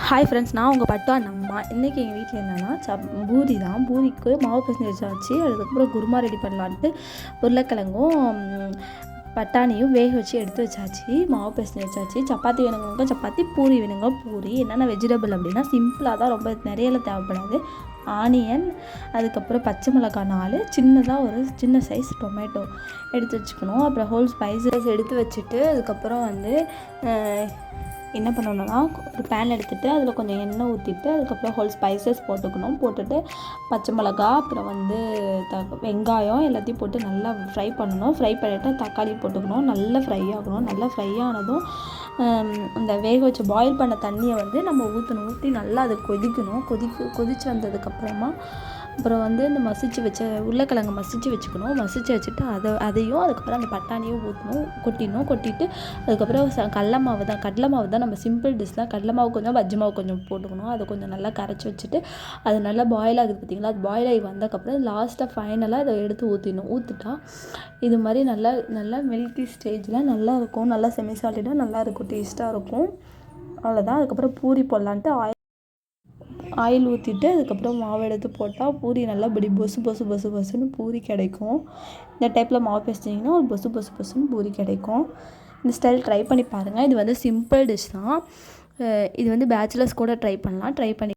Hi friends, நான் உங்கள் பட்டு அண்ணம்மா. இன்றைக்கி எங்கள் வீட்டில் என்னென்னா பூரி தான். பூரிக்கு மாவு பிசைஞ்சு வச்சாச்சு. அதுக்கப்புறம் குருமா ரெடி பண்ணலான்ட்டு உருளைக்கிழங்கும் பட்டாணியும் வேக வச்சு எடுத்து வச்சாச்சு. மாவு பிசைஞ்சு வச்சாச்சு. சப்பாத்தி வேணுங்க சப்பாத்தி, பூரி வேணுங்க பூரி. என்னென்ன வெஜிடபிள் அப்படின்னா சிம்பிளாக தான், ரொம்ப நிறையலாம் தேவைப்படாது. ஆனியன், அதுக்கப்புறம் பச்சை மிளகாய் 4, சின்னதாக ஒரு சின்ன சைஸ் டொமேட்டோ எடுத்து வச்சுக்கணும். அப்புறம் ஹோல் ஸ்பைசஸ் எடுத்து வச்சுட்டு அதுக்கப்புறம் என்ன பண்ணணும்னா, ஒரு பேன் எடுத்துகிட்டு அதில் கொஞ்சம் எண்ணெய் ஊற்றிட்டு அதுக்கப்புறம் ஹோல் ஸ்பைசஸ் போட்டுட்டு பச்சை மிளகா, அப்புறம் வெங்காயம் எல்லாத்தையும் போட்டு நல்லா ஃப்ரை பண்ணணும். ஃப்ரை பண்ணிவிட்டு தக்காளி போட்டுக்கணும். நல்லா ஃப்ரை ஆகணும். நல்லா ஃப்ரை ஆனதும் இந்த வேக வச்சு பாயில் பண்ண தண்ணியை நம்ம ஊற்றி நல்லா அதை கொதிச்சு வந்ததுக்கப்புறமா அப்புறம் இந்த மசிச்சு வச்ச உருளைக்கிழங்கு மசிச்சு வச்சுக்கணும். மசிச்சு வச்சுட்டு அதையும் அதுக்கப்புறம் அந்த பட்டாணியும் கொட்டிட்டு அதுக்கப்புறம் கடலை மாவு தான் நம்ம சிம்பிள் டிஷ் தான். கடலை மாவு கொஞ்சம், பஜ்ஜி மாவு கொஞ்சம் போட்டுக்கணும். அதை கொஞ்சம் நல்லா கரைச்சி வச்சுட்டு அது நல்லா பாயில் ஆகுது பார்த்திங்களா. அது பாயில் ஆகி வந்ததுக்கப்புறம் லாஸ்ட்டாக ஃபைனலாக அதை எடுத்து ஊற்றிட்டா இது மாதிரி நல்லா மில்கி ஸ்டேஜில் நல்லா இருக்கும். நல்லா செமி சாலிடாக நல்லாயிருக்கும், டேஸ்ட்டாக இருக்கும். அவ்வளோதான். அதுக்கப்புறம் பூரி போடலான்ட்டு ஆயில் ஊற்றிட்டு அதுக்கப்புறம் மாவு எடுத்து போட்டால் பூரி நல்லா இப்படி பொசுன்னு பூரி கிடைக்கும். இந்த டைப்பில் மாவு பேசிட்டிங்கன்னா ஒரு பொசுன்னு பூரி கிடைக்கும். இந்த ஸ்டைல் ட்ரை பண்ணி பாருங்கள். இது சிம்பிள் டிஷ் தான். இது பேச்சுலர்ஸ் கூட ட்ரை பண்ணலாம். ட்ரை பண்ணி